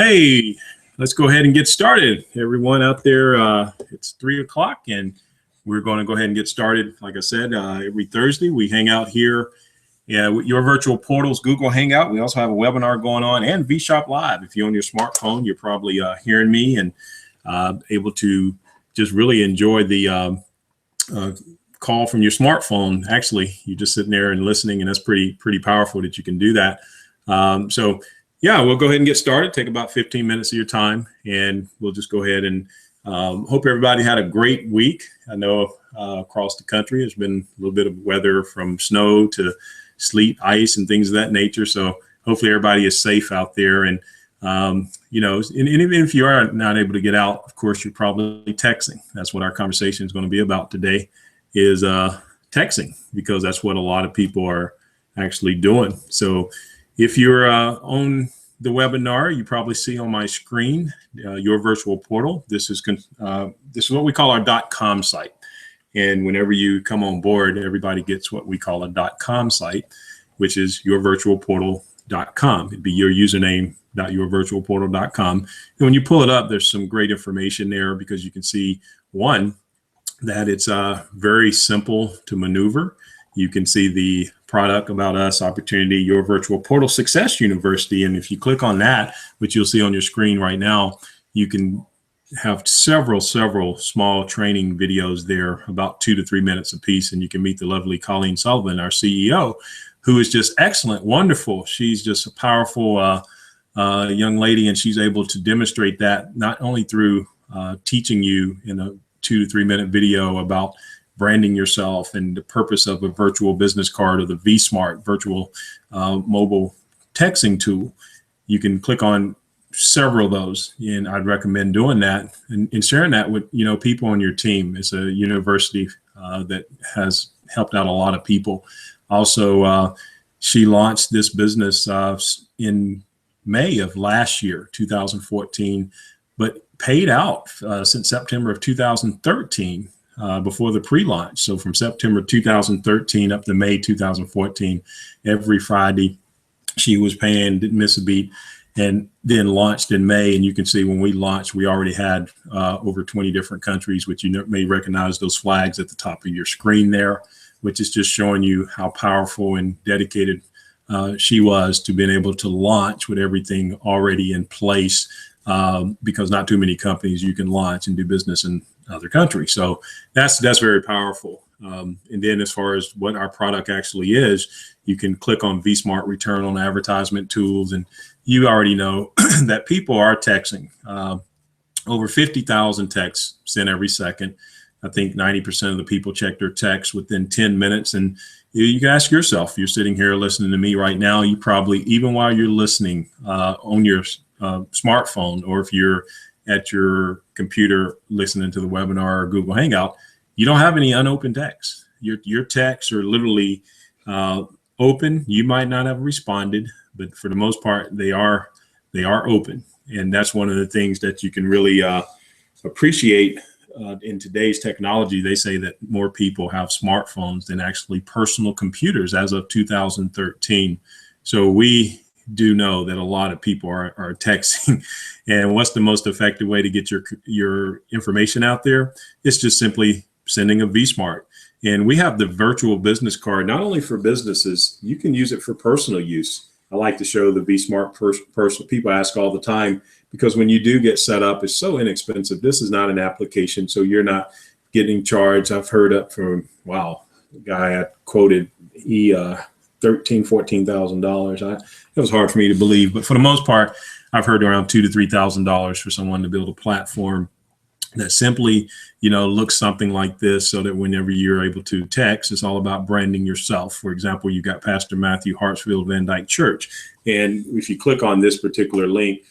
Hey, let's go ahead and get started. Everyone out there, it's 3 o'clock and we're going to go ahead and get started. Like I said, every Thursday we hang out here with Your Virtual Portals Google Hangout. We also have a webinar going on and vShop Live. If you're on your smartphone, you're probably hearing me and able to just really enjoy the call from your smartphone. Actually, you're just sitting there and listening, and that's pretty powerful that you can do that. So yeah, we'll go ahead and get started. Take about 15 minutes of your time, and we'll just go ahead and hope everybody had a great week. I know across the country, there's been a little bit of weather from snow to sleet, ice, and things of that nature. So hopefully everybody is safe out there. And, you know, and even if you are not able to get out, of course, you're probably texting. That's what our conversation is going to be about today, is texting, because that's what a lot of people are actually doing. So if you're on the webinar, you probably see on my screen Your Virtual Portal. This is what we call our .com site. And whenever you come on board, everybody gets what we call a .com site, which is yourvirtualportal.com. It'd be your username .yourvirtualportal.com. And when you pull it up, there's some great information there, because you can see, one, that it's very simple to maneuver. You can see the product, about us, opportunity, Your Virtual Portal Success University. And if you click on that, which you'll see on your screen right now, you can have several small training videos there, about 2 to 3 minutes a piece. And you can meet the lovely Colleen Sullivan, our CEO, who is just excellent, wonderful. She's just a powerful young lady, and she's able to demonstrate that not only through teaching you in a 2 to 3 minute video about branding yourself and the purpose of a virtual business card, or the vSmart virtual mobile texting tool. You can click on several of those, and I'd recommend doing that and sharing that with people on your team. It's a university that has helped out a lot of people. Also, she launched this business in May of last year, 2014, but paid out since September of 2013. Before the pre-launch. So from September 2013 up to May 2014, every Friday she was paying, didn't miss a beat, and then launched in May. And you can see when we launched, we already had over 20 different countries, which you may recognize those flags at the top of your screen there, which is just showing you how powerful and dedicated she was to being able to launch with everything already in place, because not too many companies you can launch and do business in other countries. So that's very powerful. And then as far as what our product actually is, you can click on vSmart Return on Advertisement Tools, and you already know that people are texting. Over 50,000 texts sent every second. I think 90% of the people check their texts within 10 minutes. And you can ask yourself, you're sitting here listening to me right now, you probably, even while you're listening on your smartphone, or if you're at your computer listening to the webinar or Google Hangout, you don't have any unopened texts. Your texts are literally open. You might not have responded, but for the most part, they are open. And that's one of the things that you can really appreciate in today's technology. They say that more people have smartphones than actually personal computers as of 2013. So we do know that a lot of people are texting. And what's the most effective way to get your information out there? It's just simply sending a vSmart. And we have the virtual business card, not only for businesses, you can use it for personal use. I like to show the vSmart personal. People ask all the time, because when you do get set up, it's so inexpensive. This is not an application, so you're not getting charged. I've heard up from, wow, the guy I quoted, he $14,000. It was hard for me to believe, but for the most part, I've heard around $2,000 to $3,000 for someone to build a platform that simply, looks something like this, so that whenever you're able to text, it's all about branding yourself. For example, you got Pastor Matthew Hartsfield Van Dyke Church, and if you click on this particular link,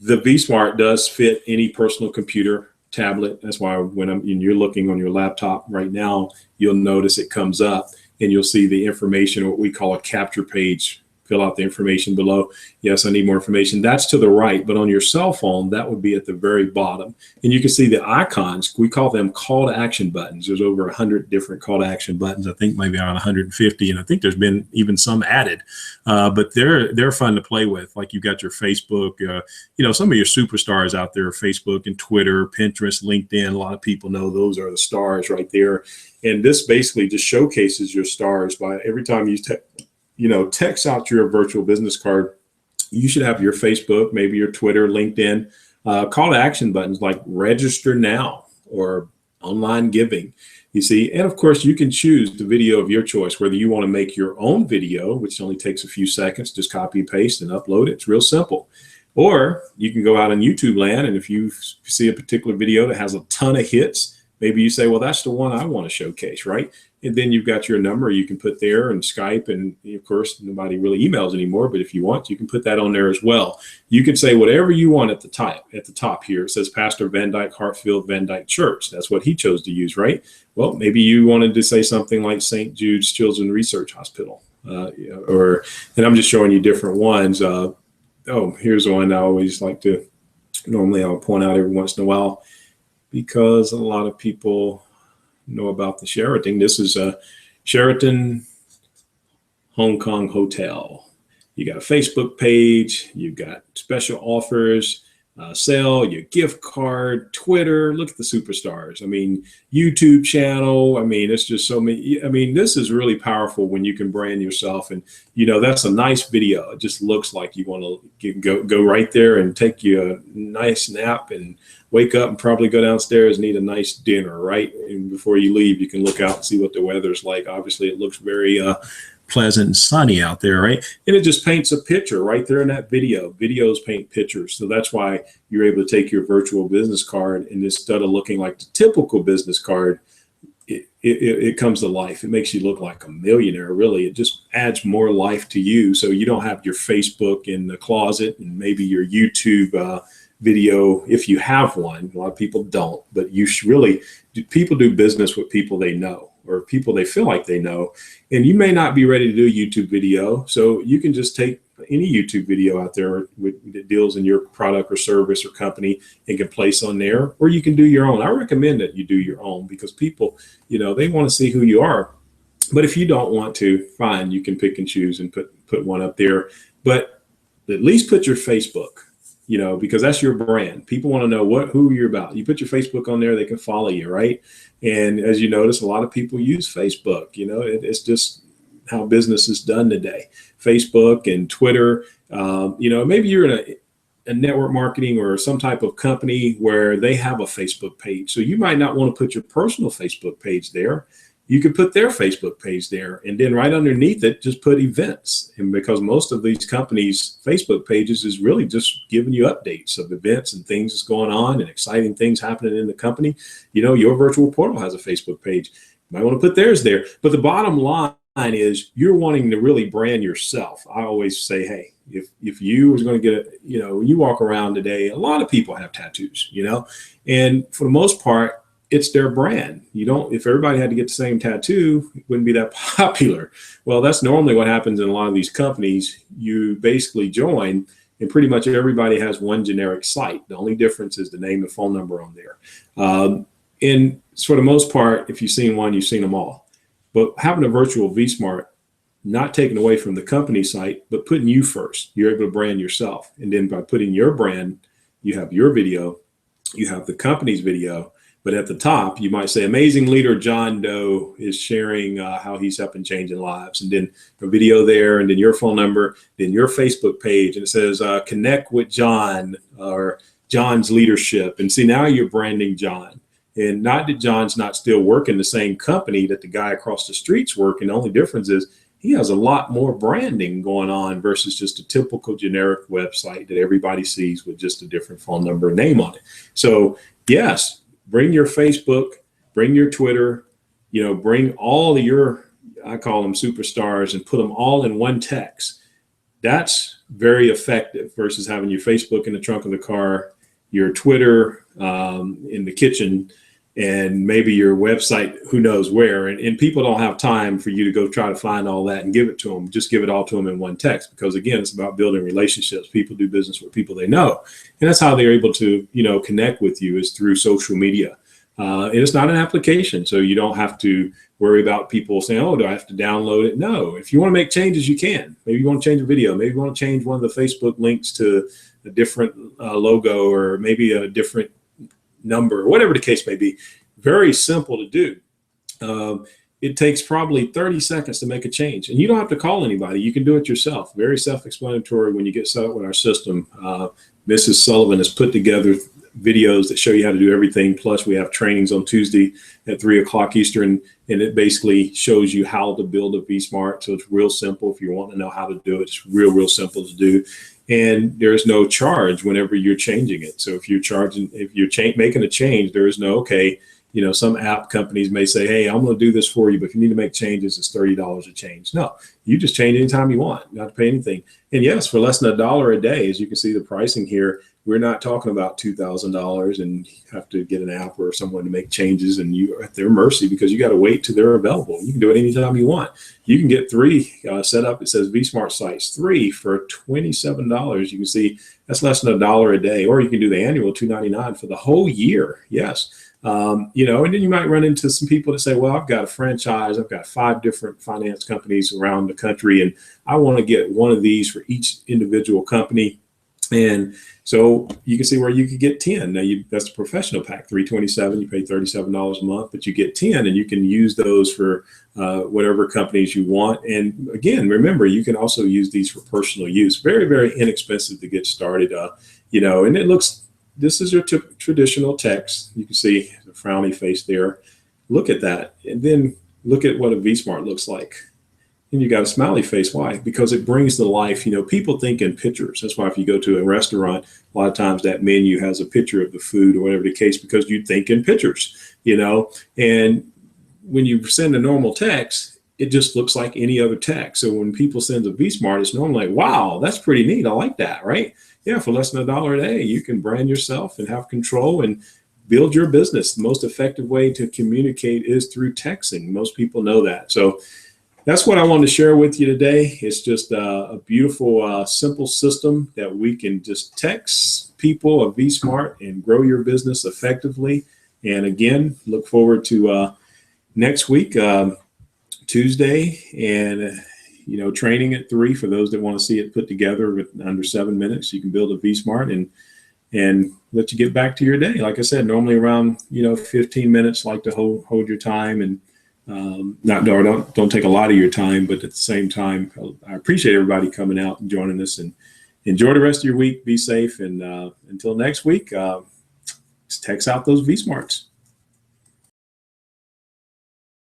the vSmart does fit any personal computer, tablet. That's why when you're looking on your laptop right now, you'll notice it comes up, and you'll see the information, what we call a capture page fill out the information below. Yes, I need more information. That's to the right, but on your cell phone, that would be at the very bottom. And you can see the icons. We call them call to action buttons. There's over 100 different call to action buttons. I think maybe around 150, and I think there's been even some added. But they're fun to play with. Like you've got your Facebook, some of your superstars out there, Facebook and Twitter, Pinterest, LinkedIn. A lot of people know those are the stars right there. And this basically just showcases your stars by every time you text out your virtual business card, you should have your Facebook, maybe your Twitter, LinkedIn, call to action buttons like register now or online giving. You see, and of course you can choose the video of your choice, whether you want to make your own video, which only takes a few seconds, just copy, paste, and upload it. It's real simple. Or you can go out on YouTube land, and if you see a particular video that has a ton of hits, maybe you say, well, that's the one I want to showcase, right? And then you've got your number you can put there, and Skype, and of course, nobody really emails anymore, but if you want, you can put that on there as well. You can say whatever you want at the top here. It says Pastor Van Dyke, Hartfield Van Dyke Church. That's what he chose to use, right? Well, maybe you wanted to say something like St. Jude's Children's Research Hospital, and I'm just showing you different ones. Here's one I always like to, normally I'll point out every once in a while, because a lot of people know about the Sheraton. This is a Sheraton Hong Kong Hotel. You got a Facebook page, you've got special offers, sale, your gift card, Twitter. Look at the superstars. I mean, YouTube channel. I mean, it's just so many. I mean, this is really powerful when you can brand yourself. And, that's a nice video. It just looks like you want to go right there and take you a nice nap and wake up and probably go downstairs and eat a nice dinner, right? And before you leave, you can look out and see what the weather's like. Obviously, it looks very pleasant and sunny out there, right? And it just paints a picture right there in that video. Videos paint pictures. So that's why you're able to take your virtual business card, and instead of looking like the typical business card, it comes to life. It makes you look like a millionaire, really. It just adds more life to you. So you don't have your Facebook in the closet and maybe your YouTube video, if you have one. A lot of people don't, but you should really, people do business with people they know or people they feel like they know. And you may not be ready to do a YouTube video, so you can just take any YouTube video out there that deals in your product or service or company and can place on there, or you can do your own. I recommend that you do your own, because people, they want to see who you are. But if you don't want to, fine, you can pick and choose and put one up there. But at least put your Facebook, because that's your brand. People want to know who you're about. You put your Facebook on there, they can follow you, right? And as you notice, a lot of people use Facebook. It's just how business is done today. Facebook and Twitter. Maybe you're in a network marketing or some type of company where they have a Facebook page. So you might not want to put your personal Facebook page there. You could put their Facebook page there, and then right underneath it, just put events. And because most of these companies' Facebook pages is really just giving you updates of events and things that's going on and exciting things happening in the company. Your virtual portal has a Facebook page. You might want to put theirs there. But the bottom line is you're wanting to really brand yourself. I always say, hey, if you was going to get you walk around today, a lot of people have tattoos, and for the most part, it's their brand. If everybody had to get the same tattoo, it wouldn't be that popular. Well, that's normally what happens in a lot of these companies. You basically join, and pretty much everybody has one generic site. The only difference is the name and phone number on there. And for the most part, if you've seen one, you've seen them all. But having a virtual vSmart, not taken away from the company site, but putting you first, you're able to brand yourself. And then by putting your brand, you have your video, you have the company's video. But at the top, you might say, amazing leader John Doe is sharing how he's helping changing lives. And then a video there, and then your phone number, then your Facebook page. And it says, connect with John, or John's leadership. And see, now you're branding John. And not that John's not still working the same company that the guy across the street's working. The only difference is he has a lot more branding going on versus just a typical generic website that everybody sees with just a different phone number and name on it. So yes, bring your Facebook, bring your Twitter, bring all of your, I call them superstars, and put them all in one text. That's very effective versus having your Facebook in the trunk of the car, your Twitter in the kitchen, and maybe your website, who knows where, and people don't have time for you to go try to find all that and give it to them. Just give it all to them in one text, because again, it's about building relationships. People do business with people they know, and that's how they're able to, connect with you, is through social media. And it's not an application, so you don't have to worry about people saying, oh, do I have to download it? No, if you want to make changes, you can. Maybe you want to change a video. Maybe you want to change one of the Facebook links to a different logo, or maybe a different number, or whatever the case may be. Very simple to do. It takes probably 30 seconds to make a change, and you don't have to call anybody. You can do it yourself. Very self-explanatory when you get set up with our system. Mrs. Sullivan has put together videos that show you how to do everything. Plus, we have trainings on Tuesday at 3 o'clock Eastern, and it basically shows you how to build a vSmart. So it's real simple. If you want to know how to do it, it's real simple to do. And there's no charge whenever you're changing it. So if you're making a change, there is no, okay, some app companies may say, hey, I'm going to do this for you, but if you need to make changes, it's $30 a change. No, you just change anytime you want, not to pay anything. And yes, for less than $1 a day, as you can see the pricing here, we're not talking about $2,000 and you have to get an app or someone to make changes, and you're at their mercy because you got to wait till they're available. You can do it anytime you want. You can get 3 set up. It says vSmart Sites 3 for $27. You can see that's less than $1 a day, or you can do the annual $299 for the whole year. Yes. And then you might run into some people that say, well, I've got a franchise. I've got 5 different finance companies around the country, and I want to get one of these for each individual company. And so you can see where you could get 10. Now that's a professional pack, $327. You pay $37 a month, but you get 10, and you can use those for whatever companies you want. And again, remember, you can also use these for personal use. Very, very inexpensive to get started. And it looks. This is your traditional text. You can see the frowny face there. Look at that, and then look at what a vSmart looks like. And you got a smiley face. Why? Because it brings to life, people think in pictures. That's why if you go to a restaurant, a lot of times that menu has a picture of the food or whatever the case, because you think in pictures, and when you send a normal text, it just looks like any other text. So when people send a vSmart, it's normally like, wow, that's pretty neat. I like that, right? Yeah, for less than $1 a day, you can brand yourself and have control and build your business. The most effective way to communicate is through texting. Most people know that. So that's what I wanted to share with you today. It's just a beautiful, simple system that we can just text people a vSmart and grow your business effectively. And again, look forward to next week, Tuesday, and training at 3 for those that want to see it put together with under 7 minutes. You can build a vSmart and let you get back to your day. Like I said, normally around 15 minutes. Like to hold your time, and don't take a lot of your time, but at the same time, I appreciate everybody coming out and joining us, and enjoy the rest of your week. Be safe, and until next week, text out those vSmarts.